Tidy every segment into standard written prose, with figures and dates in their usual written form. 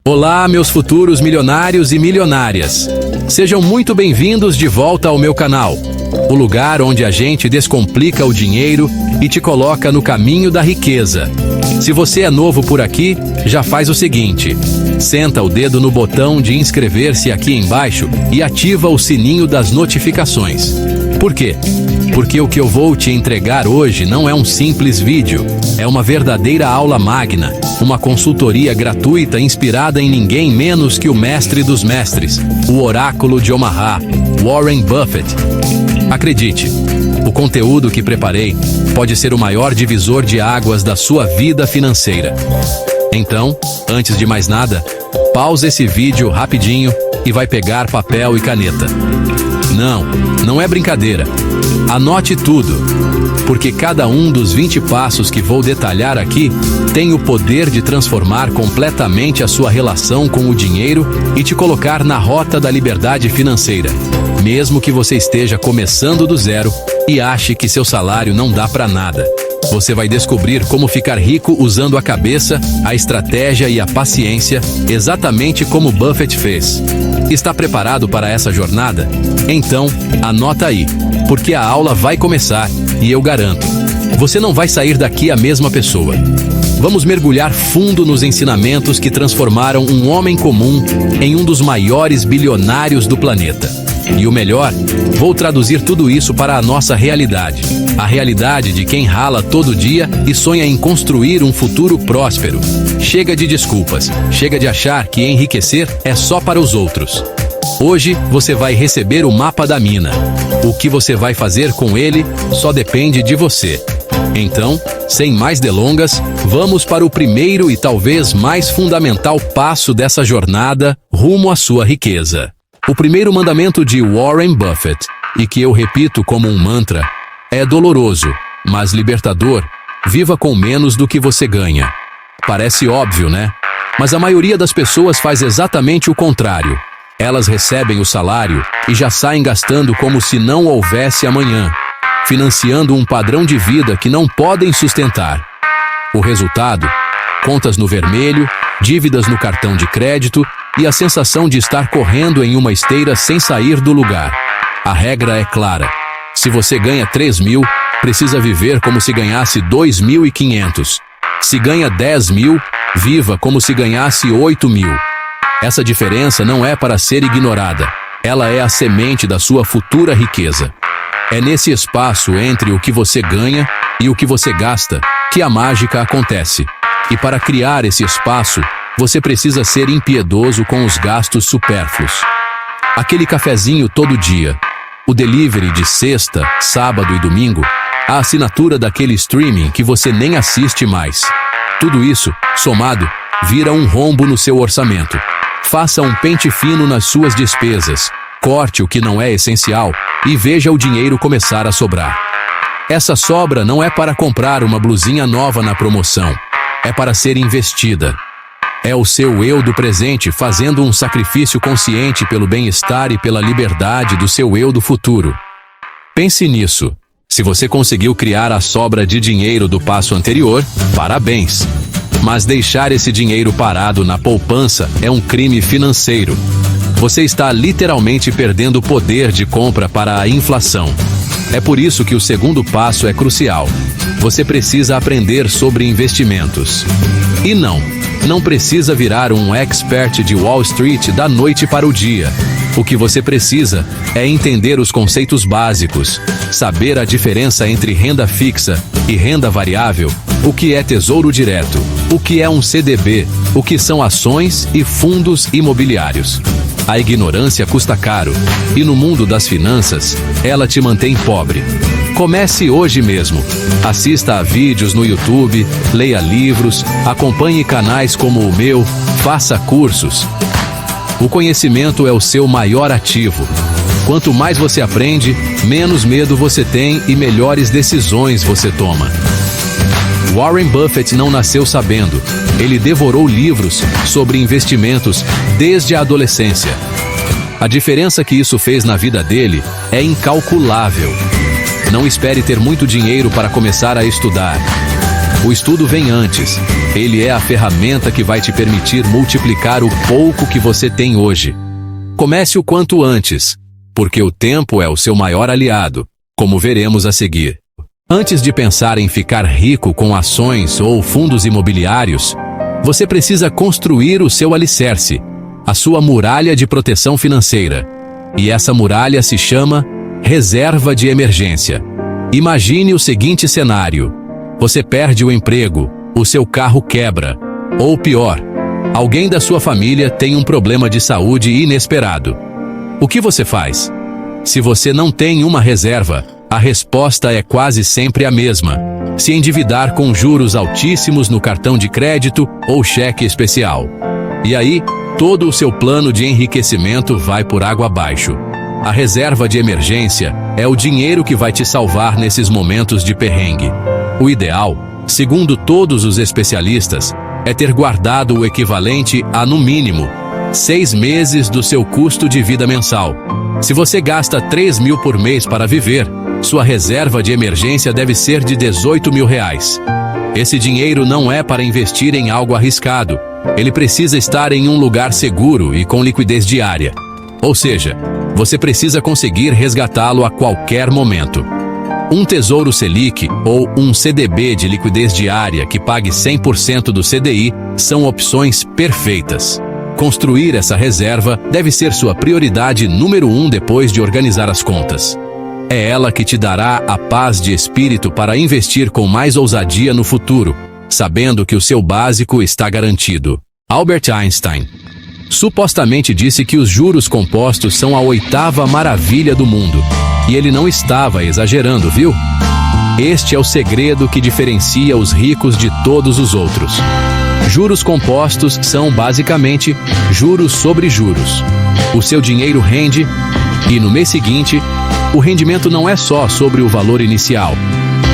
Olá, meus futuros milionários e milionárias. Sejam muito bem-vindos de volta ao meu canal, o lugar onde a gente descomplica o dinheiro e te coloca no caminho da riqueza. Se você é novo por aqui, já faz o seguinte: senta o dedo no botão de inscrever-se aqui embaixo e ativa o sininho das notificações. Por quê? Porque o que eu vou te entregar hoje não é um simples vídeo, é uma verdadeira aula magna, uma consultoria gratuita inspirada em ninguém menos que o mestre dos mestres, o oráculo de Omaha, Warren Buffett. Acredite, o conteúdo que preparei pode ser o maior divisor de águas da sua vida financeira. Então, antes de mais nada, pausa esse vídeo rapidinho e vai pegar papel e caneta. Não é brincadeira. Anote tudo, porque cada um dos 20 passos que vou detalhar aqui tem o poder de transformar completamente a sua relação com o dinheiro e te colocar na rota da liberdade financeira, mesmo que você esteja começando do zero e ache que seu salário não dá para nada. Você vai descobrir como ficar rico usando a cabeça, a estratégia e a paciência, exatamente como Buffett fez. Está preparado para essa jornada? Então, anota aí, porque a aula vai começar e eu garanto, você não vai sair daqui a mesma pessoa. Vamos mergulhar fundo nos ensinamentos que transformaram um homem comum em um dos maiores bilionários do planeta. E o melhor, vou traduzir tudo isso para a nossa realidade. A realidade de quem rala todo dia e sonha em construir um futuro próspero. Chega de desculpas, chega de achar que enriquecer é só para os outros. Hoje você vai receber o mapa da mina. O que você vai fazer com ele só depende de você. Então, sem mais delongas, vamos para o primeiro e talvez mais fundamental passo dessa jornada rumo à sua riqueza. O primeiro mandamento de Warren Buffett, e que eu repito como um mantra, é doloroso, mas libertador: viva com menos do que você ganha. Parece óbvio, né? Mas a maioria das pessoas faz exatamente o contrário. Elas recebem o salário e já saem gastando como se não houvesse amanhã, financiando um padrão de vida que não podem sustentar. O resultado? Contas no vermelho, dívidas no cartão de crédito e a sensação de estar correndo em uma esteira sem sair do lugar. A regra é clara: se você ganha 3 mil, precisa viver como se ganhasse 2.500. Se ganha 10 mil, viva como se ganhasse 8 mil. Essa diferença não é para ser ignorada. Ela é a semente da sua futura riqueza. É nesse espaço entre o que você ganha e o que você gasta que a mágica acontece. E para criar esse espaço, você precisa ser impiedoso com os gastos supérfluos. Aquele cafezinho todo dia, o delivery de sexta, sábado e domingo, a assinatura daquele streaming que você nem assiste mais. Tudo isso, somado, vira um rombo no seu orçamento. Faça um pente fino nas suas despesas, corte o que não é essencial e veja o dinheiro começar a sobrar. Essa sobra não é para comprar uma blusinha nova na promoção, é para ser investida. É o seu eu do presente fazendo um sacrifício consciente pelo bem-estar e pela liberdade do seu eu do futuro. Pense nisso. Se você conseguiu criar a sobra de dinheiro do passo anterior, parabéns. Mas deixar esse dinheiro parado na poupança é um crime financeiro. Você está literalmente perdendo o poder de compra para a inflação. É por isso que o segundo passo é crucial. Você precisa aprender sobre investimentos. E não precisa virar um expert de Wall Street da noite para o dia. O que você precisa é entender os conceitos básicos, saber a diferença entre renda fixa e renda variável, o que é tesouro direto, o que é um CDB, o que são ações e fundos imobiliários. A ignorância custa caro, e no mundo das finanças, ela te mantém pobre. Comece hoje mesmo. Assista a vídeos no YouTube, leia livros, acompanhe canais como o meu, faça cursos. O conhecimento é o seu maior ativo. Quanto mais você aprende, menos medo você tem e melhores decisões você toma. Warren Buffett não nasceu sabendo. Ele devorou livros sobre investimentos desde a adolescência. A diferença que isso fez na vida dele é incalculável. Não espere ter muito dinheiro para começar a estudar. O estudo vem antes. Ele é a ferramenta que vai te permitir multiplicar o pouco que você tem hoje. Comece o quanto antes, porque o tempo é o seu maior aliado, como veremos a seguir. Antes de pensar em ficar rico com ações ou fundos imobiliários, você precisa construir o seu alicerce, a sua muralha de proteção financeira. E essa muralha se chama reserva de emergência. Imagine o seguinte cenário: você perde o emprego, o seu carro quebra, ou pior, alguém da sua família tem um problema de saúde inesperado. O que você faz? Se você não tem uma reserva, a resposta é quase sempre a mesma: se endividar com juros altíssimos no cartão de crédito ou cheque especial. E aí, todo o seu plano de enriquecimento vai por água abaixo. A reserva de emergência é o dinheiro que vai te salvar nesses momentos de perrengue. O ideal, segundo todos os especialistas, é ter guardado o equivalente a, no mínimo, 6 meses do seu custo de vida mensal. Se você gasta 3 mil por mês para viver, sua reserva de emergência deve ser de 18 mil reais. Esse dinheiro não é para investir em algo arriscado. Ele precisa estar em um lugar seguro e com liquidez diária. Ou seja, você precisa conseguir resgatá-lo a qualquer momento. Um Tesouro Selic ou um CDB de liquidez diária que pague 100% do CDI são opções perfeitas. Construir essa reserva deve ser sua prioridade número 1 depois de organizar as contas. É ela que te dará a paz de espírito para investir com mais ousadia no futuro, sabendo que o seu básico está garantido. Albert Einstein supostamente disse que os juros compostos são a 8ª maravilha do mundo. E ele não estava exagerando, viu? Este é o segredo que diferencia os ricos de todos os outros. Juros compostos são, basicamente, juros sobre juros. O seu dinheiro rende, e no mês seguinte, o rendimento não é só sobre o valor inicial,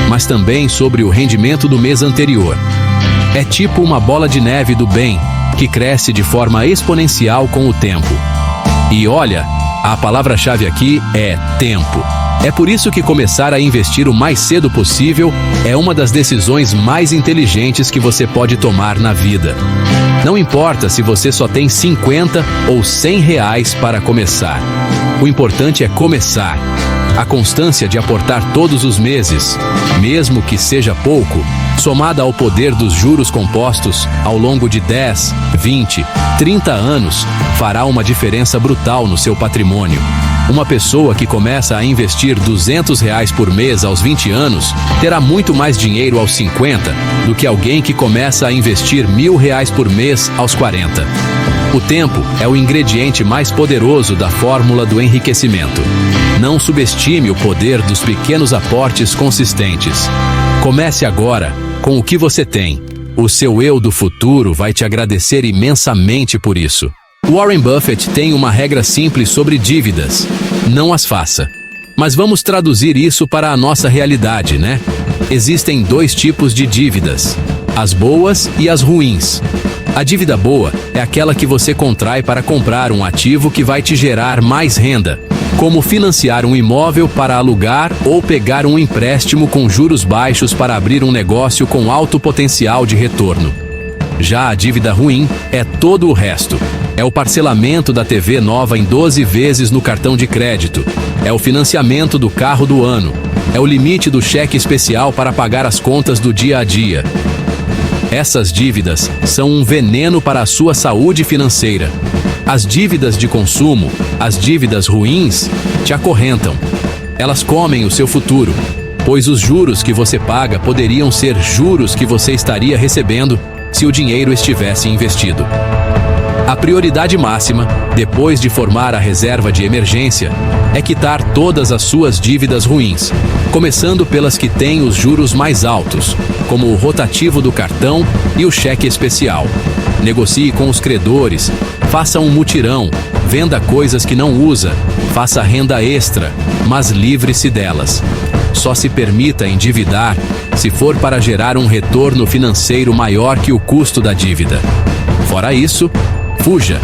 mas também sobre o rendimento do mês anterior. É tipo uma bola de neve do bem, que cresce de forma exponencial com o tempo. E olha, a palavra-chave aqui é tempo. É por isso que começar a investir o mais cedo possível é uma das decisões mais inteligentes que você pode tomar na vida. Não importa se você só tem 50 ou 100 reais para começar. O importante é começar. A constância de aportar todos os meses, mesmo que seja pouco, somada ao poder dos juros compostos ao longo de 10, 20, 30 anos, fará uma diferença brutal no seu patrimônio. Uma pessoa que começa a investir R$200 por mês aos 20 anos terá muito mais dinheiro aos 50 do que alguém que começa a investir R$1.000 por mês aos 40. O tempo é o ingrediente mais poderoso da fórmula do enriquecimento. Não subestime o poder dos pequenos aportes consistentes. Comece agora com o que você tem. O seu eu do futuro vai te agradecer imensamente por isso. Warren Buffett tem uma regra simples sobre dívidas: não as faça. Mas vamos traduzir isso para a nossa realidade, né? Existem 2 tipos de dívidas: as boas e as ruins. A dívida boa é aquela que você contrai para comprar um ativo que vai te gerar mais renda, como financiar um imóvel para alugar ou pegar um empréstimo com juros baixos para abrir um negócio com alto potencial de retorno. Já a dívida ruim é todo o resto. É o parcelamento da TV nova em 12 vezes no cartão de crédito. É o financiamento do carro do ano. É o limite do cheque especial para pagar as contas do dia a dia. Essas dívidas são um veneno para a sua saúde financeira. As dívidas de consumo, as dívidas ruins, te acorrentam. Elas comem o seu futuro, pois os juros que você paga poderiam ser juros que você estaria recebendo se o dinheiro estivesse investido. A prioridade máxima, depois de formar a reserva de emergência, é quitar todas as suas dívidas ruins, começando pelas que têm os juros mais altos, como o rotativo do cartão e o cheque especial. Negocie com os credores, faça um mutirão, venda coisas que não usa, faça renda extra, mas livre-se delas. Só se permita endividar se for para gerar um retorno financeiro maior que o custo da dívida. Fora isso, fuja.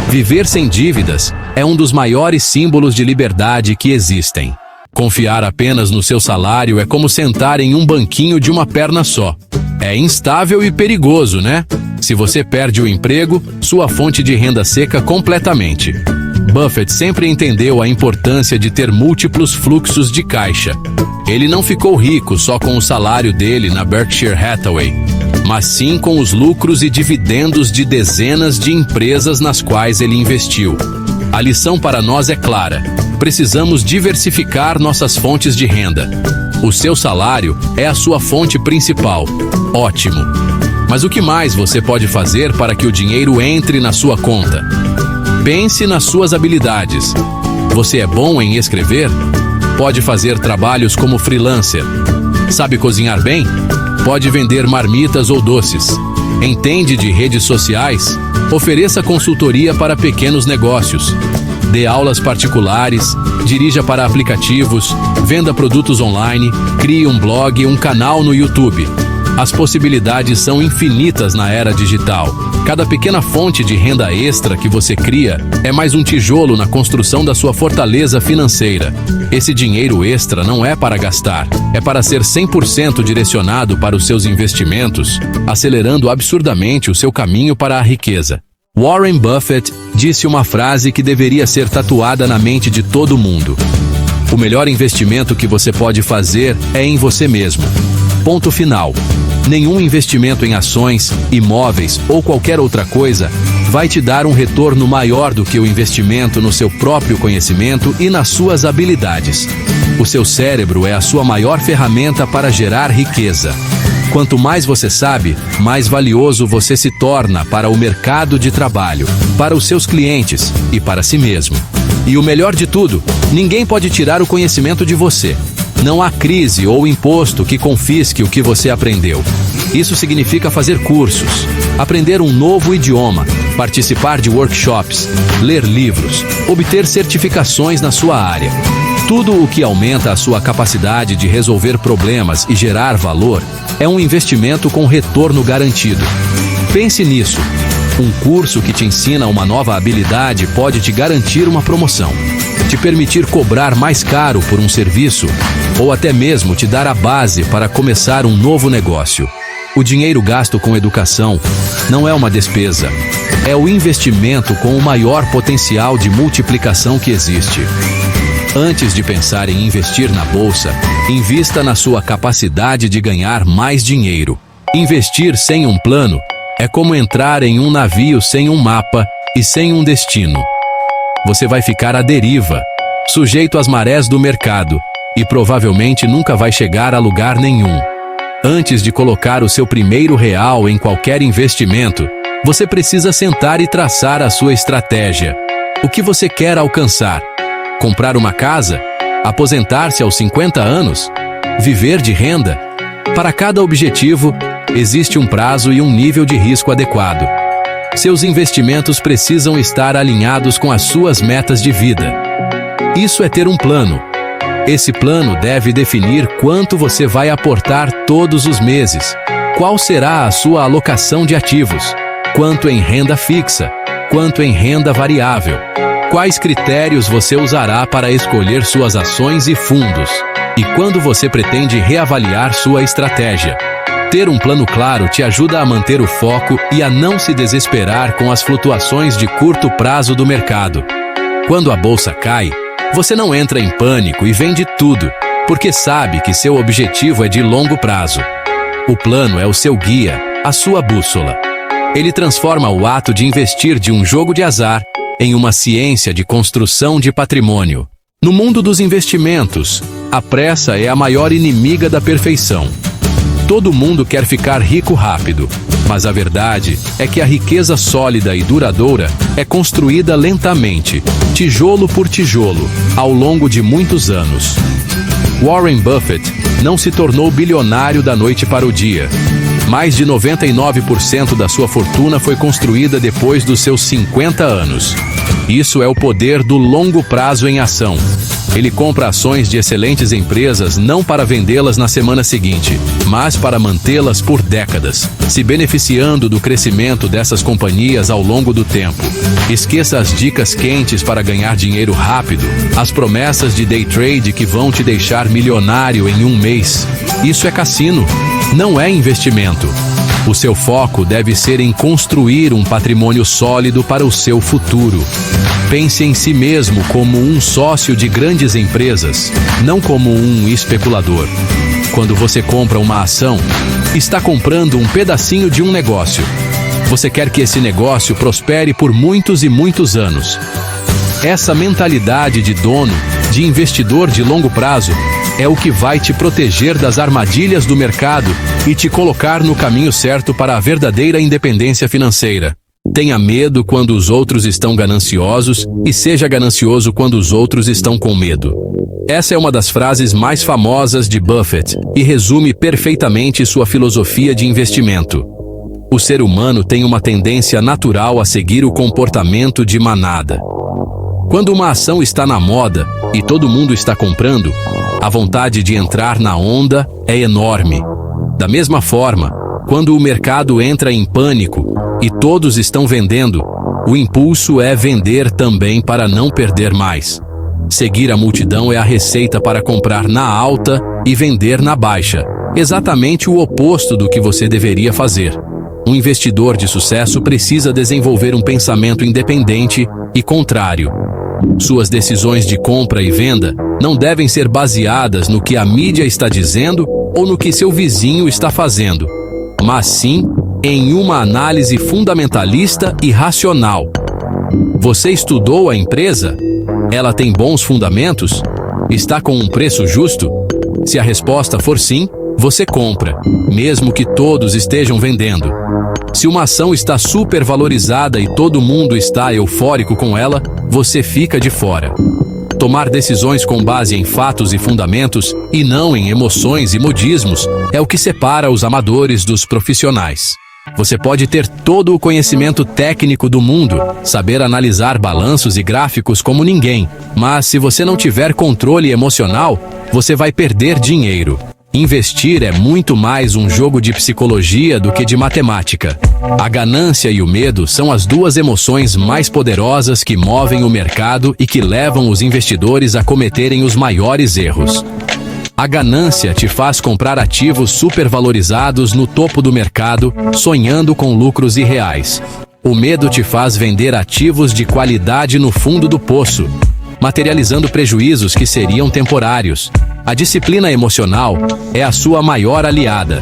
Viver sem dívidas é um dos maiores símbolos de liberdade que existem. Confiar apenas no seu salário é como sentar em um banquinho de uma perna só. É instável e perigoso, né? Se você perde o emprego, sua fonte de renda seca completamente. Buffett sempre entendeu a importância de ter múltiplos fluxos de caixa. Ele não ficou rico só com o salário dele na Berkshire Hathaway, mas sim com os lucros e dividendos de dezenas de empresas nas quais ele investiu. A lição para nós é clara: precisamos diversificar nossas fontes de renda. O seu salário é a sua fonte principal. Ótimo! Mas o que mais você pode fazer para que o dinheiro entre na sua conta? Pense nas suas habilidades. Você é bom em escrever? Pode fazer trabalhos como freelancer. Sabe cozinhar bem? Pode vender marmitas ou doces. Entende de redes sociais? Ofereça consultoria para pequenos negócios. Dê aulas particulares, dirija para aplicativos, venda produtos online, crie um blog e um canal no YouTube. As possibilidades são infinitas na era digital. Cada pequena fonte de renda extra que você cria é mais um tijolo na construção da sua fortaleza financeira. Esse dinheiro extra não é para gastar, é para ser 100% direcionado para os seus investimentos, acelerando absurdamente o seu caminho para a riqueza. Warren Buffett disse uma frase que deveria ser tatuada na mente de todo mundo: o melhor investimento que você pode fazer é em você mesmo. Ponto final. Nenhum investimento em ações, imóveis ou qualquer outra coisa vai te dar um retorno maior do que o investimento no seu próprio conhecimento e nas suas habilidades. O seu cérebro é a sua maior ferramenta para gerar riqueza. Quanto mais você sabe, mais valioso você se torna para o mercado de trabalho, para os seus clientes e para si mesmo. E o melhor de tudo, ninguém pode tirar o conhecimento de você. Não há crise ou imposto que confisque o que você aprendeu. Isso significa fazer cursos, aprender um novo idioma, participar de workshops, ler livros, obter certificações na sua área. Tudo o que aumenta a sua capacidade de resolver problemas e gerar valor é um investimento com retorno garantido. Pense nisso. Um curso que te ensina uma nova habilidade pode te garantir uma promoção, te permitir cobrar mais caro por um serviço ou até mesmo te dar a base para começar um novo negócio. O dinheiro gasto com educação não é uma despesa, é o investimento com o maior potencial de multiplicação que existe. Antes de pensar em investir na bolsa, invista na sua capacidade de ganhar mais dinheiro. Investir sem um plano é como entrar em um navio sem um mapa e sem um destino. Você vai ficar à deriva, sujeito às marés do mercado, e provavelmente nunca vai chegar a lugar nenhum. Antes de colocar o seu primeiro real em qualquer investimento, você precisa sentar e traçar a sua estratégia. O que você quer alcançar? Comprar uma casa? Aposentar-se aos 50 anos? Viver de renda? Para cada objetivo, existe um prazo e um nível de risco adequado. Seus investimentos precisam estar alinhados com as suas metas de vida. Isso é ter um plano. Esse plano deve definir quanto você vai aportar todos os meses, qual será a sua alocação de ativos, quanto em renda fixa, quanto em renda variável, quais critérios você usará para escolher suas ações e fundos, e quando você pretende reavaliar sua estratégia. Ter um plano claro te ajuda a manter o foco e a não se desesperar com as flutuações de curto prazo do mercado. Quando a bolsa cai, você não entra em pânico e vende tudo, porque sabe que seu objetivo é de longo prazo. O plano é o seu guia, a sua bússola. Ele transforma o ato de investir de um jogo de azar em uma ciência de construção de patrimônio. No mundo dos investimentos, a pressa é a maior inimiga da perfeição. Todo mundo quer ficar rico rápido, mas a verdade é que a riqueza sólida e duradoura é construída lentamente, tijolo por tijolo, ao longo de muitos anos. Warren Buffett não se tornou bilionário da noite para o dia. Mais de 99% da sua fortuna foi construída depois dos seus 50 anos. Isso é o poder do longo prazo em ação. Ele compra ações de excelentes empresas não para vendê-las na semana seguinte, mas para mantê-las por décadas, se beneficiando do crescimento dessas companhias ao longo do tempo. Esqueça as dicas quentes para ganhar dinheiro rápido, as promessas de day trade que vão te deixar milionário em um mês. Isso é cassino, não é investimento. O seu foco deve ser em construir um patrimônio sólido para o seu futuro. Pense em si mesmo como um sócio de grandes empresas, não como um especulador. Quando você compra uma ação, está comprando um pedacinho de um negócio. Você quer que esse negócio prospere por muitos e muitos anos. Essa mentalidade de dono, de investidor de longo prazo, é o que vai te proteger das armadilhas do mercado e te colocar no caminho certo para a verdadeira independência financeira. Tenha medo quando os outros estão gananciosos e seja ganancioso quando os outros estão com medo. Essa é uma das frases mais famosas de Buffett e resume perfeitamente sua filosofia de investimento. O ser humano tem uma tendência natural a seguir o comportamento de manada. Quando uma ação está na moda e todo mundo está comprando, a vontade de entrar na onda é enorme. Da mesma forma, quando o mercado entra em pânico e todos estão vendendo, o impulso é vender também para não perder mais. Seguir a multidão é a receita para comprar na alta e vender na baixa. Exatamente o oposto do que você deveria fazer. Um investidor de sucesso precisa desenvolver um pensamento independente e contrário. Suas decisões de compra e venda não devem ser baseadas no que a mídia está dizendo ou no que seu vizinho está fazendo, mas sim em uma análise fundamentalista e racional. Você estudou a empresa? Ela tem bons fundamentos? Está com um preço justo? Se a resposta for sim, você compra, mesmo que todos estejam vendendo. Se uma ação está supervalorizada e todo mundo está eufórico com ela, você fica de fora. Tomar decisões com base em fatos e fundamentos, e não em emoções e modismos, é o que separa os amadores dos profissionais. Você pode ter todo o conhecimento técnico do mundo, saber analisar balanços e gráficos como ninguém, mas se você não tiver controle emocional, você vai perder dinheiro. Investir é muito mais um jogo de psicologia do que de matemática. A ganância e o medo são as duas emoções mais poderosas que movem o mercado e que levam os investidores a cometerem os maiores erros. A ganância te faz comprar ativos supervalorizados no topo do mercado, sonhando com lucros irreais. O medo te faz vender ativos de qualidade no fundo do poço, materializando prejuízos que seriam temporários. A disciplina emocional é a sua maior aliada.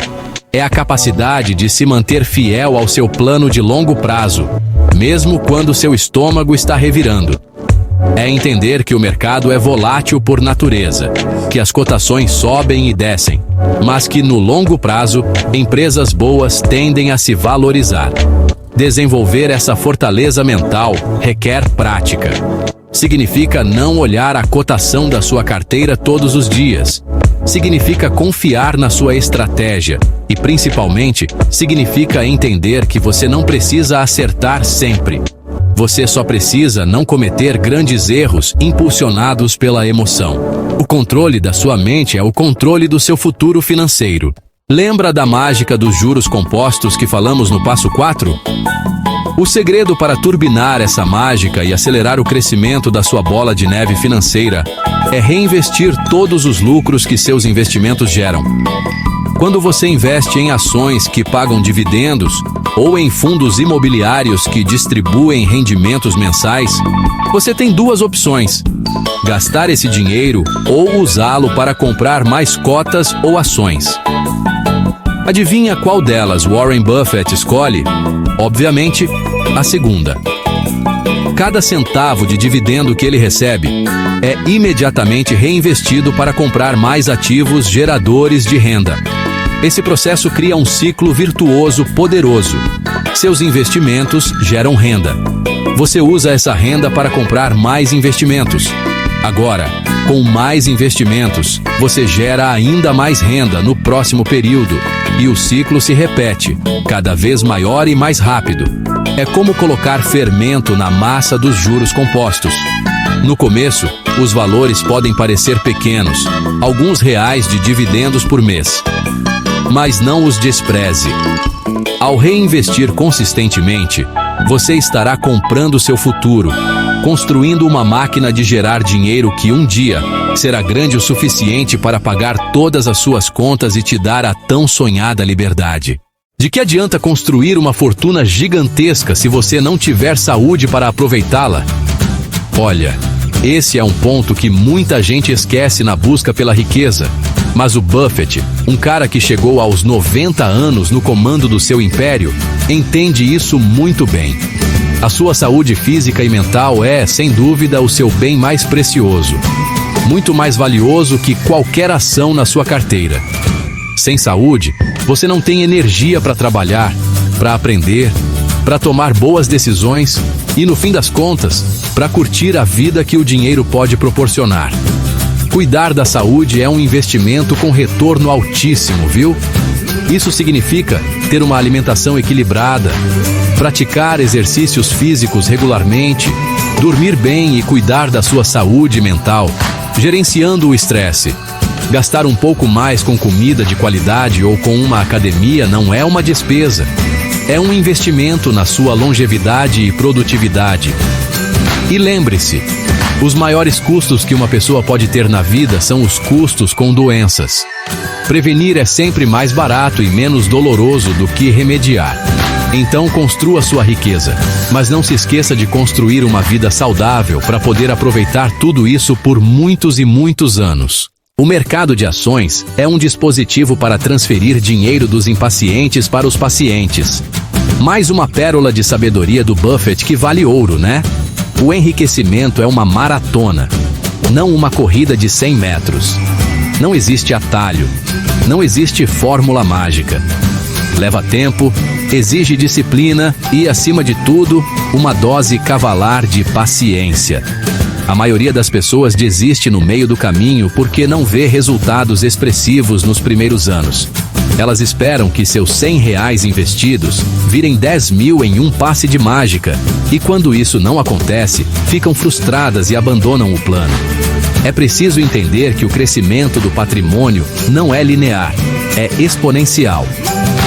É a capacidade de se manter fiel ao seu plano de longo prazo, mesmo quando seu estômago está revirando. É entender que o mercado é volátil por natureza, que as cotações sobem e descem, mas que no longo prazo, empresas boas tendem a se valorizar. Desenvolver essa fortaleza mental requer prática. Significa não olhar a cotação da sua carteira todos os dias. Significa confiar na sua estratégia e, principalmente, significa entender que você não precisa acertar sempre. Você só precisa não cometer grandes erros impulsionados pela emoção. O controle da sua mente é o controle do seu futuro financeiro. Lembra da mágica dos juros compostos que falamos no passo 4? O segredo para turbinar essa mágica e acelerar o crescimento da sua bola de neve financeira é reinvestir todos os lucros que seus investimentos geram. Quando você investe em ações que pagam dividendos ou em fundos imobiliários que distribuem rendimentos mensais, você tem duas opções: gastar esse dinheiro ou usá-lo para comprar mais cotas ou ações. Adivinha qual delas Warren Buffett escolhe? Obviamente, a segunda. Cada centavo de dividendo que ele recebe é imediatamente reinvestido para comprar mais ativos geradores de renda. Esse processo cria um ciclo virtuoso poderoso. Seus investimentos geram renda. Você usa essa renda para comprar mais investimentos. Agora, com mais investimentos, você gera ainda mais renda no próximo período. E o ciclo se repete, cada vez maior e mais rápido. É como colocar fermento na massa dos juros compostos. No começo, os valores podem parecer pequenos, alguns reais de dividendos por mês. Mas não os despreze. Ao reinvestir consistentemente, você estará comprando seu futuro, construindo uma máquina de gerar dinheiro que um dia será grande o suficiente para pagar todas as suas contas e te dar a tão sonhada liberdade. De que adianta construir uma fortuna gigantesca se você não tiver saúde para aproveitá-la? Olha, esse é um ponto que muita gente esquece na busca pela riqueza. Mas o Buffett, um cara que chegou aos 90 anos no comando do seu império, entende isso muito bem. A sua saúde física e mental é, sem dúvida, o seu bem mais precioso. Muito mais valioso que qualquer ação na sua carteira. Sem saúde, você não tem energia para trabalhar, para aprender, para tomar boas decisões e, no fim das contas, para curtir a vida que o dinheiro pode proporcionar. Cuidar da saúde é um investimento com retorno altíssimo, viu? Isso significa ter uma alimentação equilibrada, praticar exercícios físicos regularmente, dormir bem e cuidar da sua saúde mental, gerenciando o estresse. Gastar um pouco mais com comida de qualidade ou com uma academia não é uma despesa. É um investimento na sua longevidade e produtividade. E lembre-se, os maiores custos que uma pessoa pode ter na vida são os custos com doenças. Prevenir é sempre mais barato e menos doloroso do que remediar. Então construa sua riqueza, mas não se esqueça de construir uma vida saudável para poder aproveitar tudo isso por muitos e muitos anos. O mercado de ações é um dispositivo para transferir dinheiro dos impacientes para os pacientes. Mais uma pérola de sabedoria do Buffett que vale ouro, né? O enriquecimento é uma maratona, não uma corrida de 100 metros. Não existe atalho, não existe fórmula mágica. Leva tempo, exige disciplina e, acima de tudo, uma dose cavalar de paciência. A maioria das pessoas desiste no meio do caminho porque não vê resultados expressivos nos primeiros anos. Elas esperam que seus R$100 investidos virem 10 mil em um passe de mágica. E quando isso não acontece, ficam frustradas e abandonam o plano. É preciso entender que o crescimento do patrimônio não é linear, é exponencial.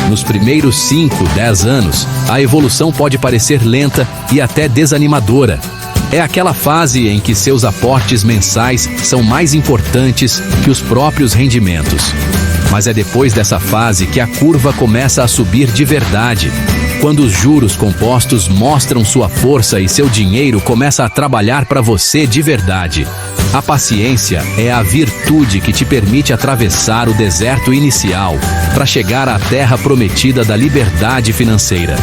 Nos primeiros 5, 10 anos, a evolução pode parecer lenta e até desanimadora. É aquela fase em que seus aportes mensais são mais importantes que os próprios rendimentos. Mas é depois dessa fase que a curva começa a subir de verdade, quando os juros compostos mostram sua força e seu dinheiro começa a trabalhar para você de verdade. A paciência é a virtude que te permite atravessar o deserto inicial para chegar à terra prometida da liberdade financeira.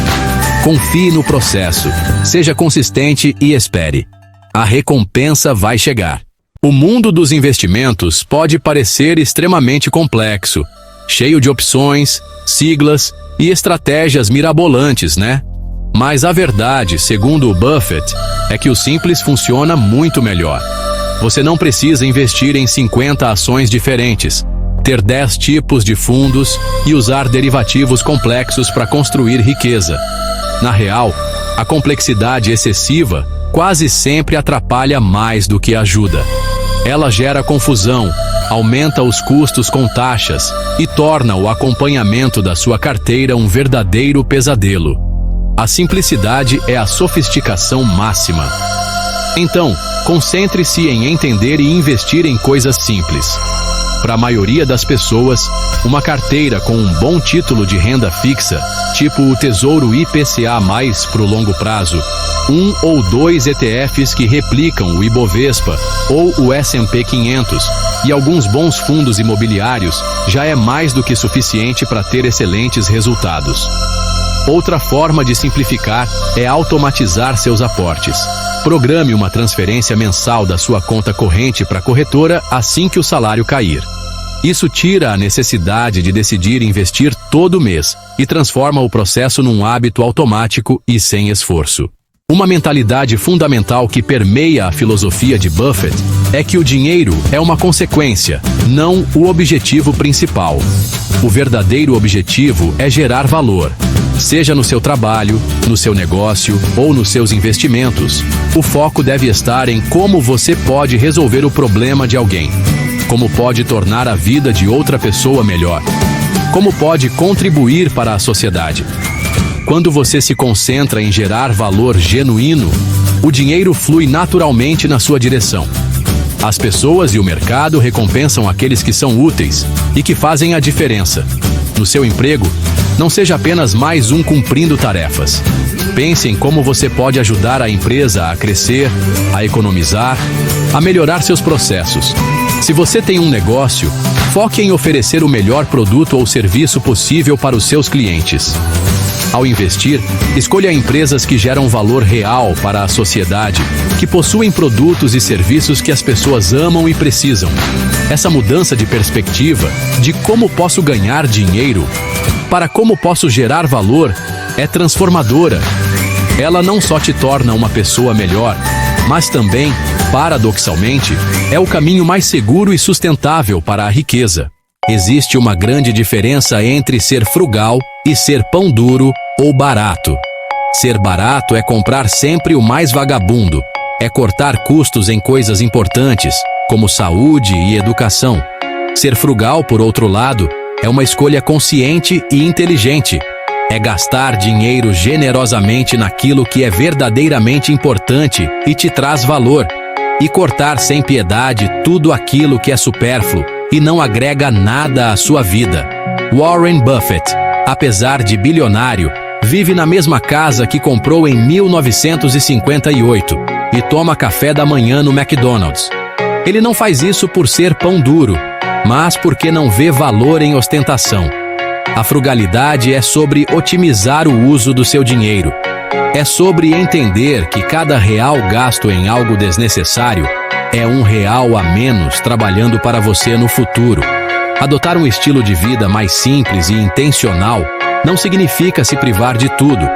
Confie no processo, seja consistente e espere. A recompensa vai chegar. O mundo dos investimentos pode parecer extremamente complexo, cheio de opções, siglas e estratégias mirabolantes, né? Mas a verdade, segundo o Buffett, é que o simples funciona muito melhor. Você não precisa investir em 50 ações diferentes, ter 10 tipos de fundos e usar derivativos complexos para construir riqueza. Na real, a complexidade excessiva quase sempre atrapalha mais do que ajuda. Ela gera confusão, aumenta os custos com taxas e torna o acompanhamento da sua carteira um verdadeiro pesadelo. A simplicidade é a sofisticação máxima. Então, concentre-se em entender e investir em coisas simples. Para a maioria das pessoas, uma carteira com um bom título de renda fixa, tipo o Tesouro IPCA+, para o longo prazo, 1 ou 2 ETFs que replicam o Ibovespa ou o S&P 500 e alguns bons fundos imobiliários já é mais do que suficiente para ter excelentes resultados. Outra forma de simplificar é automatizar seus aportes. Programe uma transferência mensal da sua conta corrente para a corretora assim que o salário cair. Isso tira a necessidade de decidir investir todo mês e transforma o processo num hábito automático e sem esforço. Uma mentalidade fundamental que permeia a filosofia de Buffett é que o dinheiro é uma consequência, não o objetivo principal. O verdadeiro objetivo é gerar valor. Seja no seu trabalho, no seu negócio ou nos seus investimentos, o foco deve estar em como você pode resolver o problema de alguém, como pode tornar a vida de outra pessoa melhor, como pode contribuir para a sociedade. Quando você se concentra em gerar valor genuíno, o dinheiro flui naturalmente na sua direção. As pessoas e o mercado recompensam aqueles que são úteis e que fazem a diferença. No seu emprego, não seja apenas mais um cumprindo tarefas. Pense em como você pode ajudar a empresa a crescer, a economizar, a melhorar seus processos. Se você tem um negócio, foque em oferecer o melhor produto ou serviço possível para os seus clientes. Ao investir, escolha empresas que geram valor real para a sociedade, que possuem produtos e serviços que as pessoas amam e precisam. Essa mudança de perspectiva, de como posso ganhar dinheiro, para como posso gerar valor, é transformadora. Ela não só te torna uma pessoa melhor, mas também, paradoxalmente, é o caminho mais seguro e sustentável para a riqueza. Existe uma grande diferença entre ser frugal e ser pão duro ou barato. Ser barato é comprar sempre o mais vagabundo, é cortar custos em coisas importantes, como saúde e educação. Ser frugal, por outro lado, é uma escolha consciente e inteligente. É gastar dinheiro generosamente naquilo que é verdadeiramente importante e te traz valor, e cortar sem piedade tudo aquilo que é supérfluo e não agrega nada à sua vida. Warren Buffett, apesar de bilionário, vive na mesma casa que comprou em 1958 e toma café da manhã no McDonald's. Ele não faz isso por ser pão duro, mas porque não vê valor em ostentação. A frugalidade é sobre otimizar o uso do seu dinheiro. É sobre entender que cada real gasto em algo desnecessário é R$1 a menos trabalhando para você no futuro. Adotar um estilo de vida mais simples e intencional não significa se privar de tudo,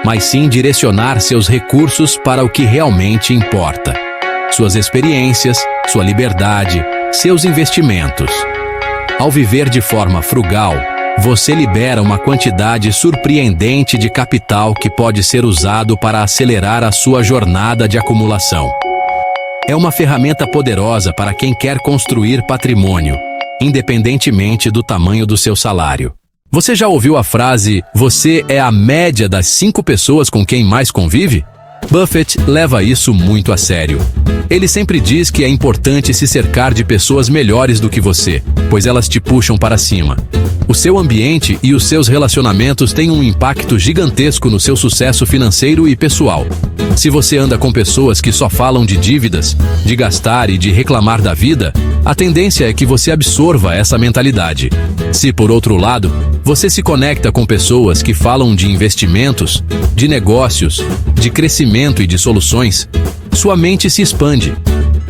mas sim direcionar seus recursos para o que realmente importa. Suas experiências, sua liberdade, seus investimentos. Ao viver de forma frugal, você libera uma quantidade surpreendente de capital que pode ser usado para acelerar a sua jornada de acumulação. É uma ferramenta poderosa para quem quer construir patrimônio, independentemente do tamanho do seu salário. Você já ouviu a frase, você é a média das 5 pessoas com quem mais convive? Buffett leva isso muito a sério. Ele sempre diz que é importante se cercar de pessoas melhores do que você, pois elas te puxam para cima. O seu ambiente e os seus relacionamentos têm um impacto gigantesco no seu sucesso financeiro e pessoal. Se você anda com pessoas que só falam de dívidas, de gastar e de reclamar da vida, a tendência é que você absorva essa mentalidade. Se, por outro lado, você se conecta com pessoas que falam de investimentos, de negócios, de crescimento e de soluções, sua mente se expande.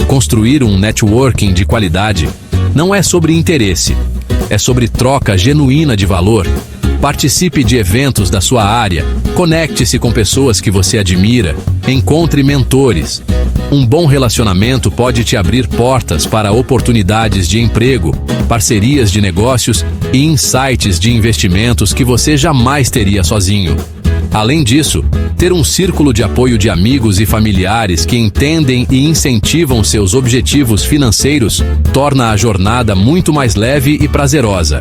Construir um networking de qualidade não é sobre interesse, é sobre troca genuína de valor. Participe de eventos da sua área, conecte-se com pessoas que você admira, encontre mentores. Um bom relacionamento pode te abrir portas para oportunidades de emprego, parcerias de negócios e insights de investimentos que você jamais teria sozinho. Além disso, ter um círculo de apoio de amigos e familiares que entendem e incentivam seus objetivos financeiros torna a jornada muito mais leve e prazerosa.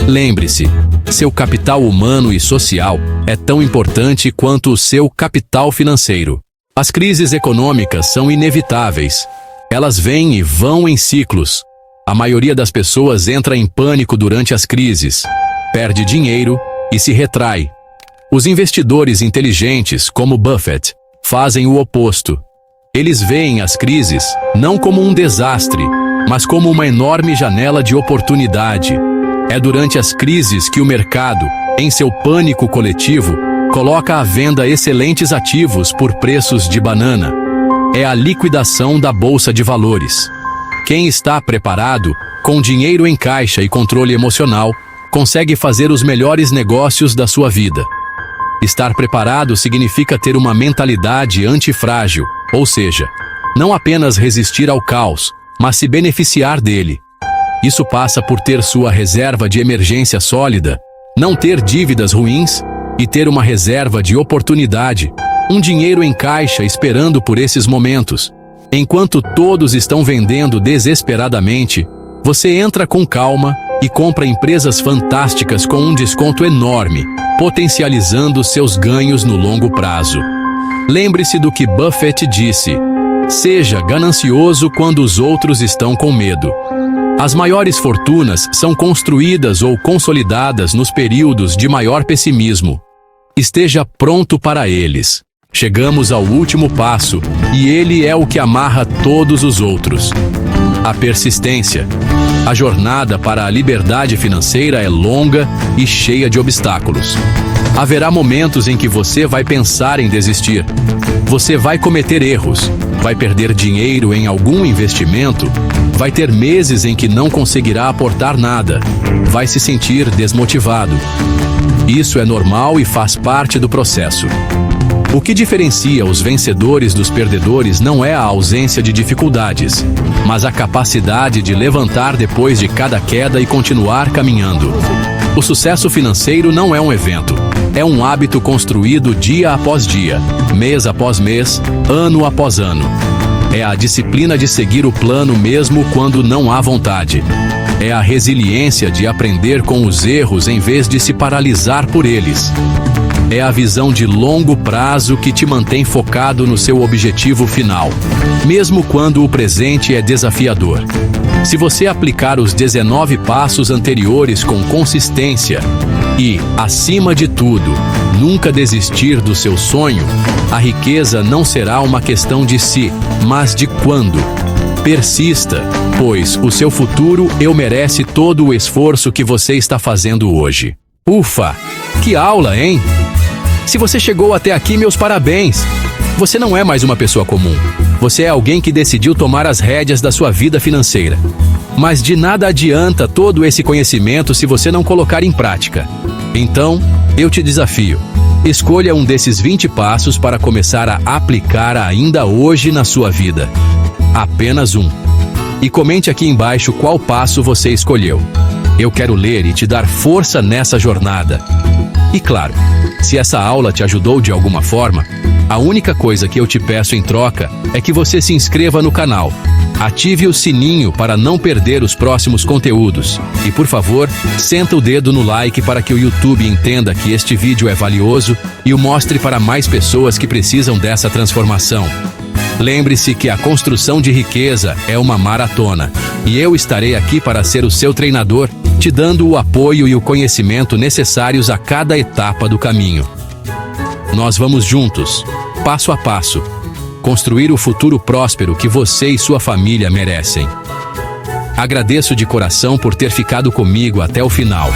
Lembre-se, seu capital humano e social é tão importante quanto o seu capital financeiro. As crises econômicas são inevitáveis. Elas vêm e vão em ciclos. A maioria das pessoas entra em pânico durante as crises, perde dinheiro e se retrai. Os investidores inteligentes, como Buffett, fazem o oposto. Eles veem as crises não como um desastre, mas como uma enorme janela de oportunidade. É durante as crises que o mercado, em seu pânico coletivo, coloca à venda excelentes ativos por preços de banana. É a liquidação da bolsa de valores. Quem está preparado, com dinheiro em caixa e controle emocional, consegue fazer os melhores negócios da sua vida. Estar preparado significa ter uma mentalidade antifrágil, ou seja, não apenas resistir ao caos, mas se beneficiar dele. Isso passa por ter sua reserva de emergência sólida, não ter dívidas ruins e ter uma reserva de oportunidade, um dinheiro em caixa esperando por esses momentos. Enquanto todos estão vendendo desesperadamente, você entra com calma e compra empresas fantásticas com um desconto enorme, potencializando seus ganhos no longo prazo. Lembre-se do que Buffett disse: seja ganancioso quando os outros estão com medo. As maiores fortunas são construídas ou consolidadas nos períodos de maior pessimismo. Esteja pronto para eles. Chegamos ao último passo, e ele é o que amarra todos os outros: a persistência. A jornada para a liberdade financeira é longa e cheia de obstáculos. Haverá momentos em que você vai pensar em desistir. Você vai cometer erros, vai perder dinheiro em algum investimento, vai ter meses em que não conseguirá aportar nada, vai se sentir desmotivado. Isso é normal e faz parte do processo. O que diferencia os vencedores dos perdedores não é a ausência de dificuldades, mas a capacidade de levantar depois de cada queda e continuar caminhando. O sucesso financeiro não é um evento, é um hábito construído dia após dia, mês após mês, ano após ano. É a disciplina de seguir o plano mesmo quando não há vontade. É a resiliência de aprender com os erros em vez de se paralisar por eles. É a visão de longo prazo que te mantém focado no seu objetivo final, mesmo quando o presente é desafiador. Se você aplicar os 19 passos anteriores com consistência e, acima de tudo, nunca desistir do seu sonho, a riqueza não será uma questão de se, mas de quando. Persista, pois o seu futuro merece todo o esforço que você está fazendo hoje. Ufa! Que aula, hein? Se você chegou até aqui, meus parabéns! Você não é mais uma pessoa comum. Você é alguém que decidiu tomar as rédeas da sua vida financeira. Mas de nada adianta todo esse conhecimento se você não colocar em prática. Então, eu te desafio. Escolha um desses 20 passos para começar a aplicar ainda hoje na sua vida. Apenas um. E comente aqui embaixo qual passo você escolheu. Eu quero ler e te dar força nessa jornada. E claro, se essa aula te ajudou de alguma forma, a única coisa que eu te peço em troca é que você se inscreva no canal, ative o sininho para não perder os próximos conteúdos e, por favor, senta o dedo no like para que o YouTube entenda que este vídeo é valioso e o mostre para mais pessoas que precisam dessa transformação. Lembre-se que a construção de riqueza é uma maratona e eu estarei aqui para ser o seu treinador, te dando o apoio e o conhecimento necessários a cada etapa do caminho. Nós vamos juntos, passo a passo, construir o futuro próspero que você e sua família merecem. Agradeço de coração por ter ficado comigo até o final.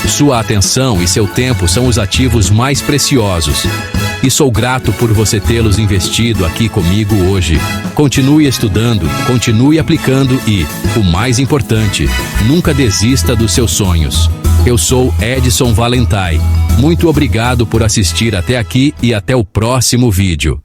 Sua atenção e seu tempo são os ativos mais preciosos. E sou grato por você tê-los investido aqui comigo hoje. Continue estudando, continue aplicando e, o mais importante, nunca desista dos seus sonhos. Eu sou Edson Valentine. Muito obrigado por assistir até aqui e até o próximo vídeo.